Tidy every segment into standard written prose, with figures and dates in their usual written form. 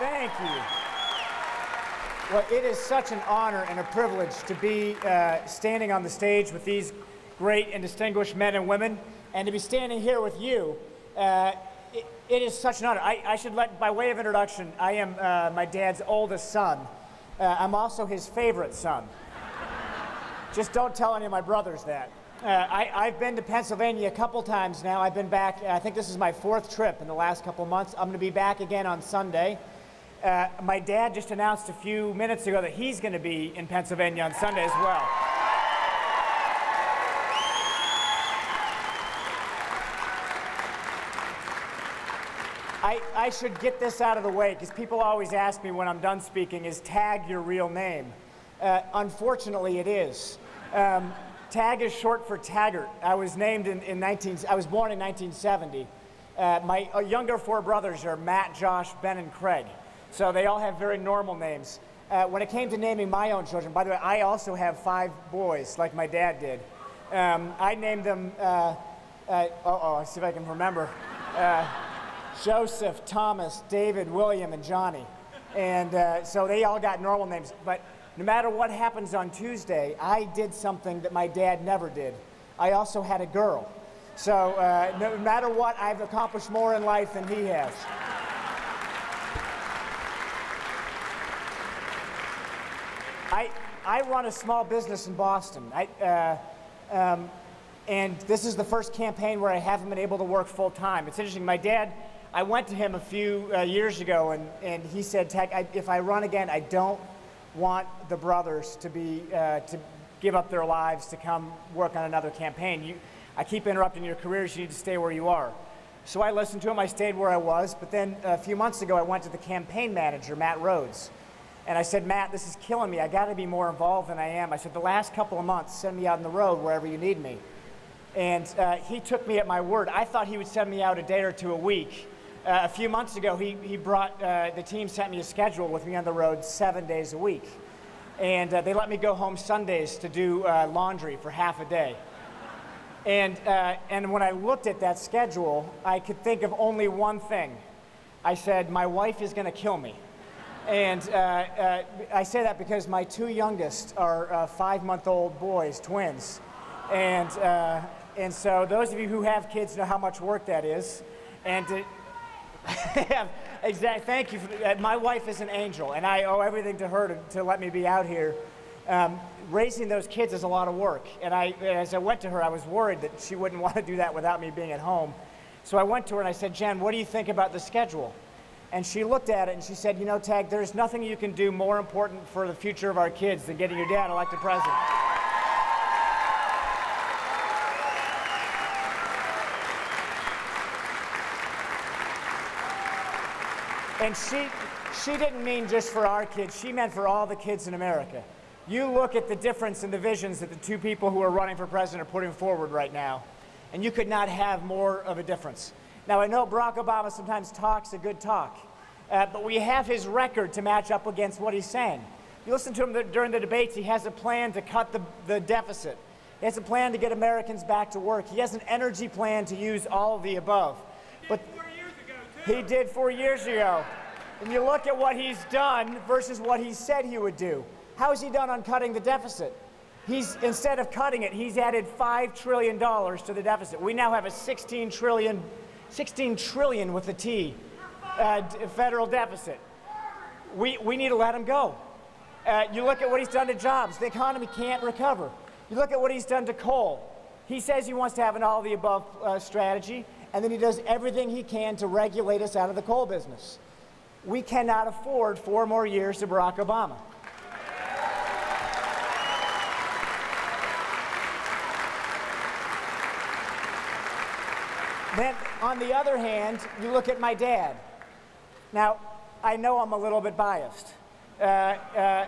Thank you. Well, it is such an honor and a privilege to be standing on the stage with these great and distinguished men and women, and to be standing here with you. It is such an honor. I should let, by way of introduction, I am my dad's oldest son. I'm also his favorite son. Just don't tell any of my brothers that. I've been to Pennsylvania a couple times now. I've been back, I think this is my 4th trip in the last couple months. I'm going to be back again on Sunday. My dad just announced a few minutes ago that he's going to be in Pennsylvania on Sunday as well. I should get this out of the way, because people always ask me when I'm done speaking, is Tagg your real name? Unfortunately, it is. Tagg is short for Taggart. I was named I was born in 1970. My younger 4 brothers are Matt, Josh, Ben, and Craig. So they all have very normal names. When it came to naming my own children, by the way, I also have 5 boys, like my dad did. I named them, let's see if I can remember. Joseph, Thomas, David, William, and Johnny. And so they all got normal names. But no matter what happens on Tuesday, I did something that my dad never did. I also had a girl. So no matter what, I've accomplished more in life than he has. I run a small business in Boston. And this is the first campaign where I haven't been able to work full time. It's interesting, my dad, I went to him a few years ago, and he said, Tagg, if I run again, I don't want the brothers to give up their lives to come work on another campaign. I keep interrupting your careers, you need to stay where you are. So I listened to him, I stayed where I was, but then a few months ago I went to the campaign manager, Matt Rhodes, and I said, Matt, this is killing me, I gotta be more involved than I am. I said, the last couple of months, send me out on the road wherever you need me. And he took me at my word. I thought he would send me out a day or 2 a week. A few months ago, he brought, the team sent me a schedule with me on the road 7 days a week. And they let me go home Sundays to do laundry for half a day. And when I looked at that schedule, I could think of only one thing. I said, my wife is going to kill me. And I say that because my 2 youngest are 5-month-old boys, twins. And so those of you who have kids know how much work that is. And exactly, thank you. My wife is an angel, and I owe everything to her to let me be out here. Raising those kids is a lot of work, and as I went to her, I was worried that she wouldn't want to do that without me being at home. So I went to her and I said, Jen, what do you think about the schedule? And she looked at it and she said, you know, Tagg, there's nothing you can do more important for the future of our kids than getting your dad elected president. And she didn't mean just for our kids, she meant for all the kids in America. You look at the difference in the visions that the 2 people who are running for president are putting forward right now, and you could not have more of a difference. Now, I know Barack Obama sometimes talks a good talk, but we have his record to match up against what he's saying. You listen to him during the debates, he has a plan to cut the deficit. He has a plan to get Americans back to work. He has an energy plan to use all of the above. But he did 4 years ago. And you look at what he's done versus what he said he would do. How has he done on cutting the deficit? Instead of cutting it, he's added $5 trillion to the deficit. We now have a 16 trillion with a T, federal deficit. We need to let him go. You look at what he's done to jobs. The economy can't recover. You look at what he's done to coal. He says he wants to have an all-of-the-above strategy, and then he does everything he can to regulate us out of the coal business. We cannot afford 4 more years to Barack Obama. Then, on the other hand, you look at my dad. Now, I know I'm a little bit biased, but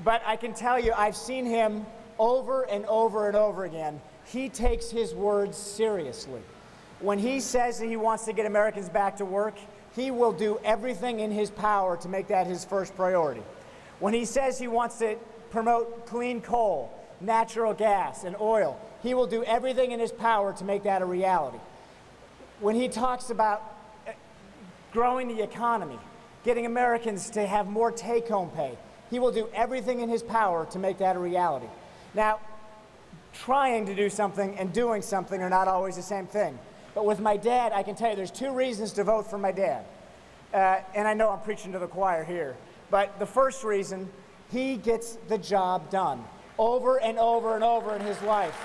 I can tell you I've seen him over and over and over again. He takes his words seriously. When he says that he wants to get Americans back to work, he will do everything in his power to make that his first priority. When he says he wants to promote clean coal, natural gas, and oil, he will do everything in his power to make that a reality. When he talks about growing the economy, getting Americans to have more take-home pay. He will do everything in his power to make that a reality. Now, trying to do something and doing something are not always the same thing. But with my dad, I can tell you there's 2 reasons to vote for my dad. And I know I'm preaching to the choir here. But the first reason, he gets the job done over and over and over in his life.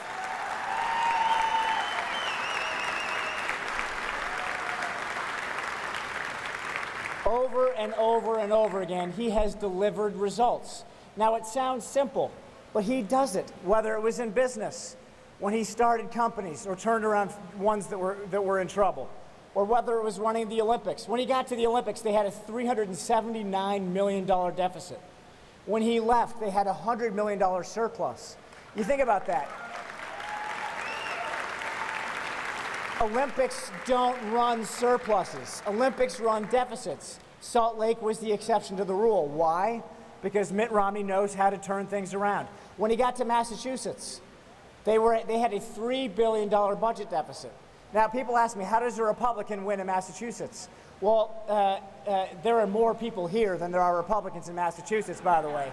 Over and over and over again, he has delivered results. Now, it sounds simple, but he does it, whether it was in business, when he started companies or turned around ones that were in trouble, or whether it was running the Olympics. When he got to the Olympics, they had a $379 million deficit. When he left, they had a $100 million surplus. You think about that. Olympics don't run surpluses. Olympics run deficits. Salt Lake was the exception to the rule. Why? Because Mitt Romney knows how to turn things around. When he got to Massachusetts, they had a $3 billion budget deficit. Now, people ask me, how does a Republican win in Massachusetts? Well, there are more people here than there are Republicans in Massachusetts, by the way.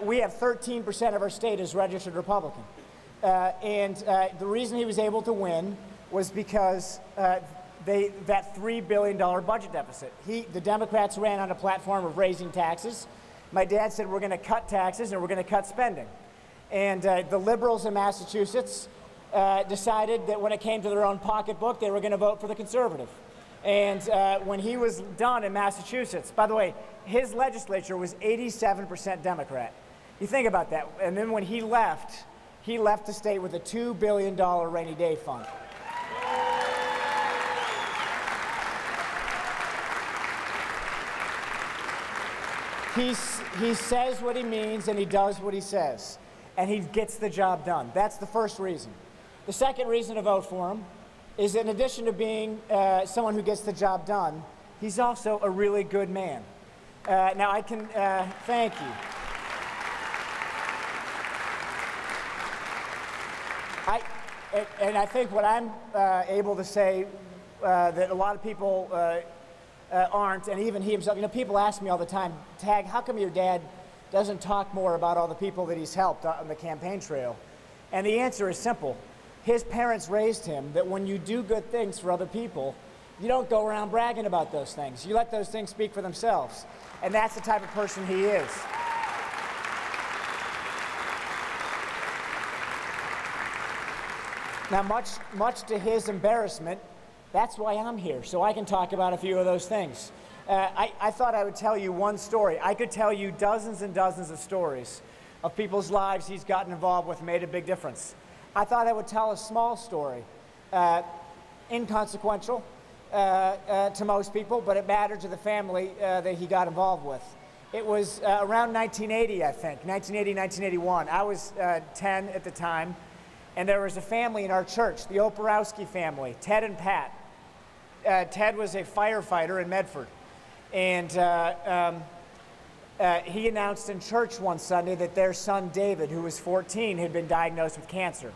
We have 13% of our state is registered Republican. And the reason he was able to win was because that $3 billion budget deficit. The Democrats ran on a platform of raising taxes. My dad said, we're going to cut taxes and we're going to cut spending. And the liberals in Massachusetts decided that when it came to their own pocketbook, they were going to vote for the conservative. And when he was done in Massachusetts, by the way, his legislature was 87% Democrat. You think about that. And then when he left the state with a $2 billion rainy day fund. He says what he means and he does what he says. And he gets the job done. That's the first reason. The second reason to vote for him is in addition to being someone who gets the job done, he's also a really good man. Now I can, thank you. And I think what I'm able to say that a lot of people aren't, and even he himself, people ask me all the time, Tagg, how come your dad doesn't talk more about all the people that he's helped on the campaign trail? And the answer is simple. His parents raised him that when you do good things for other people, you don't go around bragging about those things. You let those things speak for themselves. And that's the type of person he is. Now, much to his embarrassment, that's why I'm here, so I can talk about a few of those things. I thought I would tell you one story. I could tell you dozens and dozens of stories of people's lives he's gotten involved with, made a big difference. I thought I would tell a small story, inconsequential to most people, but it mattered to the family that he got involved with. It was around 1980, I think, 1980, 1981. I was 10 at the time, and there was a family in our church, the Oporowski family, Ted and Pat. Ted was a firefighter in Medford, and he announced in church one Sunday that their son David, who was 14, had been diagnosed with cancer.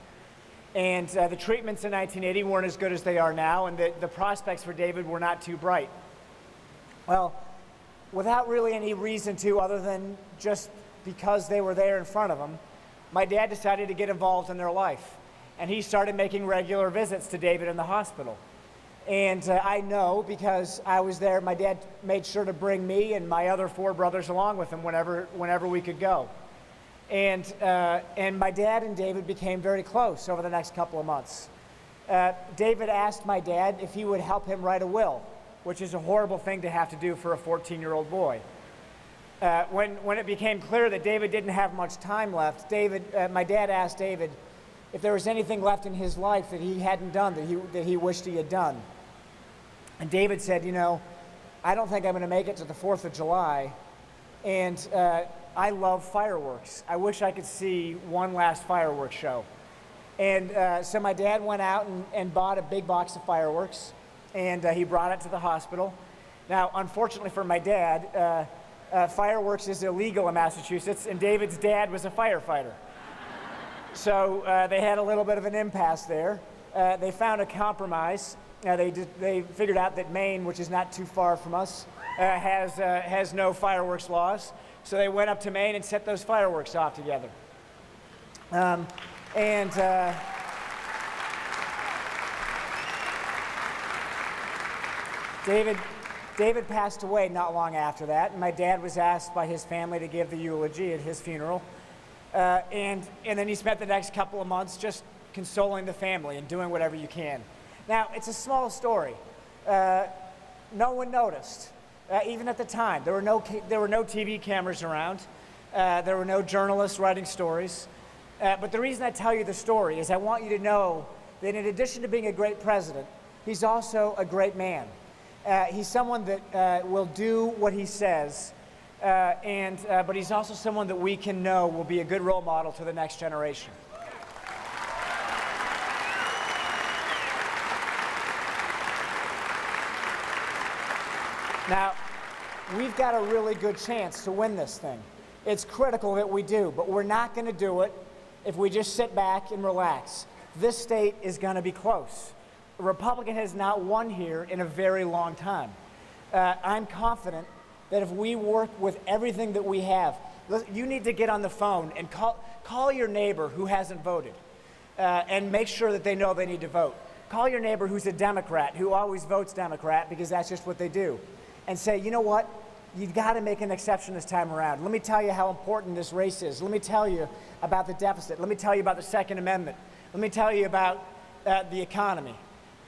And the treatments in 1980 weren't as good as they are now, and the prospects for David were not too bright. Well, without really any reason to, other than just because they were there in front of him, my dad decided to get involved in their life. And he started making regular visits to David in the hospital. And I know because I was there, my dad made sure to bring me and my other 4 brothers along with him whenever we could go. And my dad and David became very close over the next couple of months. David asked my dad if he would help him write a will, which is a horrible thing to have to do for a 14-year-old boy. When it became clear that David didn't have much time left, my dad asked David if there was anything left in his life that he hadn't done, that he wished he had done. And David said, I don't think I'm going to make it to the 4th of July, and I love fireworks. I wish I could see one last fireworks show. And so my dad went out and bought a big box of fireworks, and he brought it to the hospital. Now, unfortunately for my dad, fireworks is illegal in Massachusetts, and David's dad was a firefighter. So they had a little bit of an impasse there. They found a compromise. They figured out that Maine, which is not too far from us, has no fireworks laws. So they went up to Maine and set those fireworks off together. David passed away not long after that, and my dad was asked by his family to give the eulogy at his funeral. And then he spent the next couple of months just consoling the family and doing whatever you can. Now, it's a small story. No one noticed, even at the time. There were no TV cameras around. There were no journalists writing stories. But the reason I tell you the story is I want you to know that in addition to being a great president, he's also a great man. He's someone that will do what he says, but he's also someone that we can know will be a good role model to the next generation. Now, we've got a really good chance to win this thing. It's critical that we do, but we're not going to do it if we just sit back and relax. This state is going to be close. The Republican has not won here in a very long time. I'm confident that if we work with everything that we have, you need to get on the phone and call your neighbor who hasn't voted and make sure that they know they need to vote. Call your neighbor who's a Democrat, who always votes Democrat because that's just what they do, and say, you know what? You've got to make an exception this time around. Let me tell you how important this race is. Let me tell you about the deficit. Let me tell you about the Second Amendment. Let me tell you about the economy.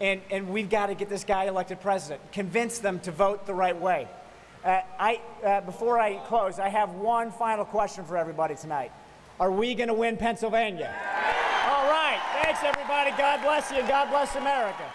And we've got to get this guy elected president. Convince them to vote the right way. Before I close, I have one final question for everybody tonight. Are we going to win Pennsylvania? All right. Thanks, everybody. God bless you, and God bless America.